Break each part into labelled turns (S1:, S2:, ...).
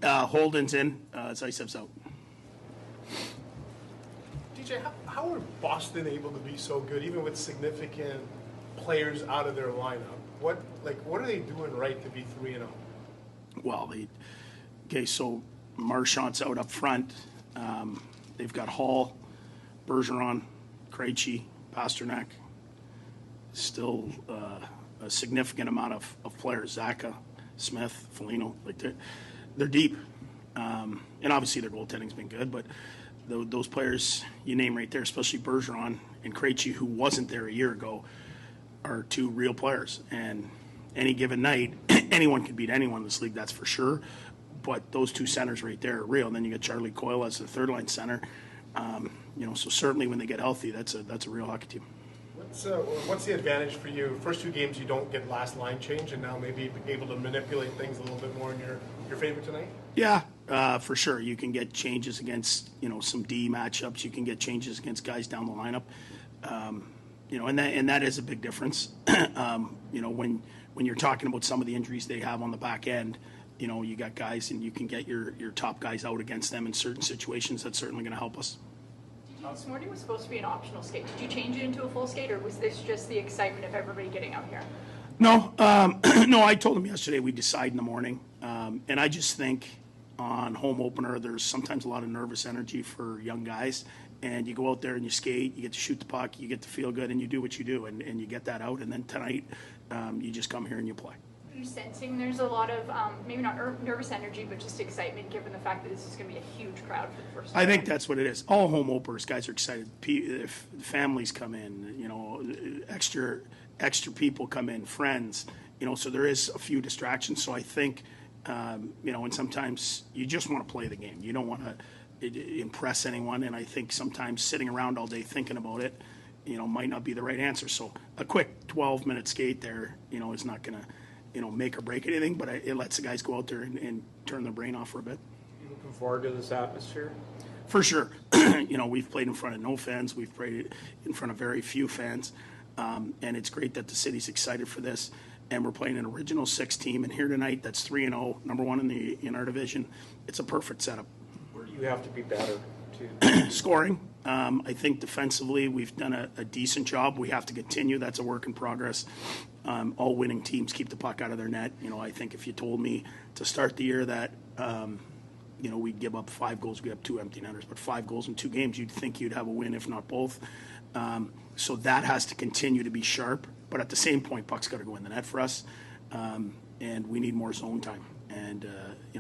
S1: Holden's in. Zaitsev's out.
S2: DJ, how are Boston able to be so good, even with significant players out of their lineup? What are they doing right to be 3-0?
S1: Well, so Marchand's out up front. They've got Hall, Bergeron, Krejci, Pasternak. Still a significant amount of players. Zaka, Smith, Foligno. They're deep. And obviously their goaltending's been good, but those players you name right there, especially Bergeron and Krejci, who wasn't there a year ago, are two real players. And any given night, anyone can beat anyone in this league, that's for sure. But those two centers right there are real. And then you got Charlie Coyle as the third line center. So certainly when they get healthy, that's a real hockey team.
S2: What's the advantage for you? First two games you don't get last line change, and now maybe able to manipulate things a little bit more in your favor tonight?
S1: Yeah, for sure. You can get changes against some D matchups. You can get changes against guys down the lineup. And that is a big difference. When you're talking about some of the injuries they have on the back end, you got guys, and you can get your top guys out against them in certain situations. That's certainly going to help us.
S3: This morning was supposed to be an optional skate. Did you change it into a full skate, or was this just the excitement of everybody getting out here?
S1: No, no. I told them yesterday we decide in the morning, and I just think on home opener there's sometimes a lot of nervous energy for young guys, and you go out there and you skate, you get to shoot the puck, you get to feel good, and you do what you do, and you get that out, and then tonight you just come here and you play.
S3: Are you sensing there's a lot of maybe not nervous energy, but just excitement given the fact that this is going to be a huge crowd for the first time?
S1: I think that's what it is. All home openers, guys are excited. If families come in, extra people come in, friends, so there is a few distractions. So I think, and sometimes you just want to play the game. You don't want to impress anyone. And I think sometimes sitting around all day thinking about it, might not be the right answer. So a quick 12-minute skate there, is not going to, make or break anything, but it lets the guys go out there and turn their brain off for a bit.
S4: You looking forward to this atmosphere?
S1: For sure. We've played in front of no fans. We've played in front of very few fans. And it's great that the city's excited for this. And we're playing an original six team. And here tonight, that's 3-0, number one in our division. It's a perfect setup.
S4: Where do you have to be better to
S1: scoring? I think defensively we've done a decent job. We have to continue. That's a work in progress. All winning teams keep the puck out of their net. I think if you told me to start the year that we'd give up 5 goals, we have 2 empty netters, but 5 goals in 2 games, you'd think you'd have a win, if not both. So that has to continue to be sharp. But at the same point, puck's got to go in the net for us, and we need more zone time. And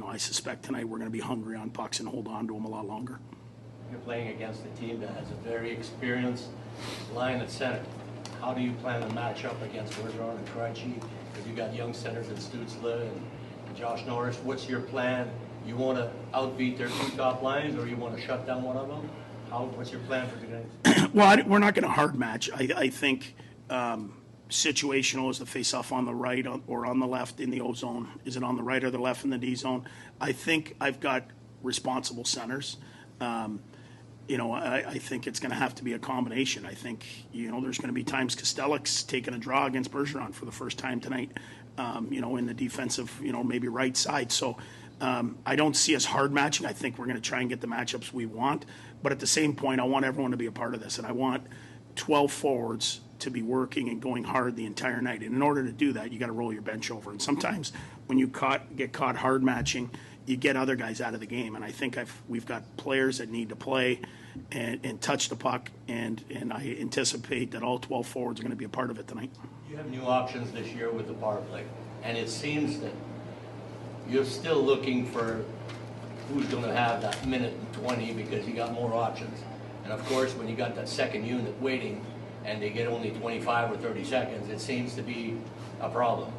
S1: I suspect tonight we're going to be hungry on pucks and hold on to them a lot longer.
S5: You're playing against a team that has a very experienced line at center. How do you plan to match up against Bergeron and Krejci? Because you got young centers in Stutzla and Josh Norris. What's your plan? You want to outbeat their 2 top lines, or you want to shut down one of them? What's your plan for tonight?
S1: Well, we're not going to hard match. I think situational is the face-off on the right or on the left in the O zone. Is it on the right or the left in the D zone? I think I've got responsible centers. I think it's going to have to be a combination. I think, there's going to be times Kostelik's taking a draw against Bergeron for the first time tonight, in the defensive, maybe right side. So I don't see us hard matching. I think we're going to try and get the matchups we want. But at the same point, I want everyone to be a part of this. And I want 12 forwards to be working and going hard the entire night. And in order to do that, you got to roll your bench over. And sometimes when you get caught hard matching, you get other guys out of the game. And I think we've got players that need to play and touch the puck, and I anticipate that all 12 forwards are going to be a part of it tonight.
S5: You have new options this year with the power play, and it seems that you're still looking for who's going to have that minute and 20 because you got more options. And of course, when you got that second unit waiting and they get only 25 or 30 seconds, it seems to be a problem.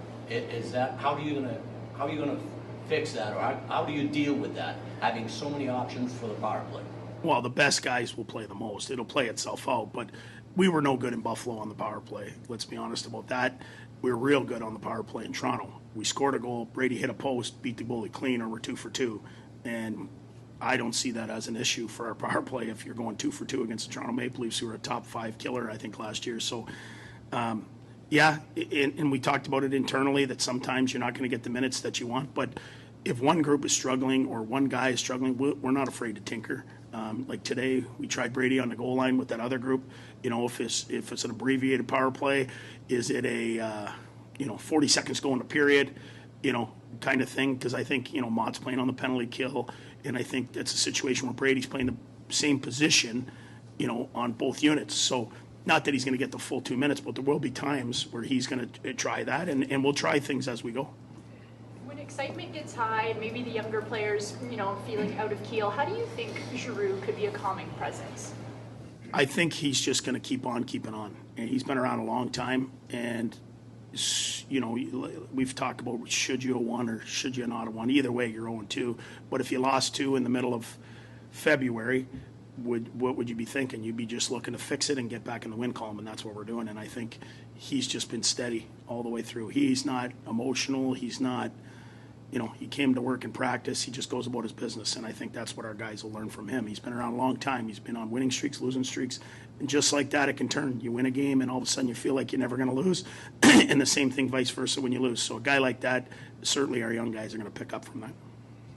S5: How are you going to fix that, or how do you deal with that, having so many options for the power play?
S1: Well, the best guys will play the most. It'll play itself out, but we were no good in Buffalo on the power play. Let's be honest about that. We were real good on the power play in Toronto. We scored a goal, Brady hit a post, beat the goalie clean, or we're 2 for 2. And I don't see that as an issue for our power play if you're going 2 for 2 against the Toronto Maple Leafs, who were a top 5 killer, I think, last year. So, and we talked about it internally that sometimes you're not going to get the minutes that you want, but if one group is struggling or one guy is struggling, we're not afraid to tinker. Like today, we tried Brady on the goal line with that other group. You know, if it's an abbreviated power play, is it a 40 seconds going to period, kind of thing? Because I think Mott's playing on the penalty kill, and I think that's a situation where Brady's playing the same position, on both units. So not that he's going to get the full 2 minutes, but there will be times where he's going to try that, and we'll try things as we go.
S3: When excitement gets high and maybe the younger players, feeling out of keel, how do you think Giroux could be a calming presence?
S1: I think he's just going to keep on keeping on. And he's been around a long time, and we've talked about should you have won or should you not have won. Either way, you're 0-2. But if you lost 2 in the middle of February, what would you be thinking? You'd be just looking to fix it and get back in the win column, and that's what we're doing. And I think he's just been steady all the way through. He's not emotional. He's not, he came to work and practice. He just goes about his business, and I think that's what our guys will learn from him. He's been around a long time. He's been on winning streaks, losing streaks, and just like that, it can turn. You win a game, and all of a sudden you feel like you're never going to lose, and the same thing vice versa when you lose. So a guy like that, certainly our young guys are going to pick up from that.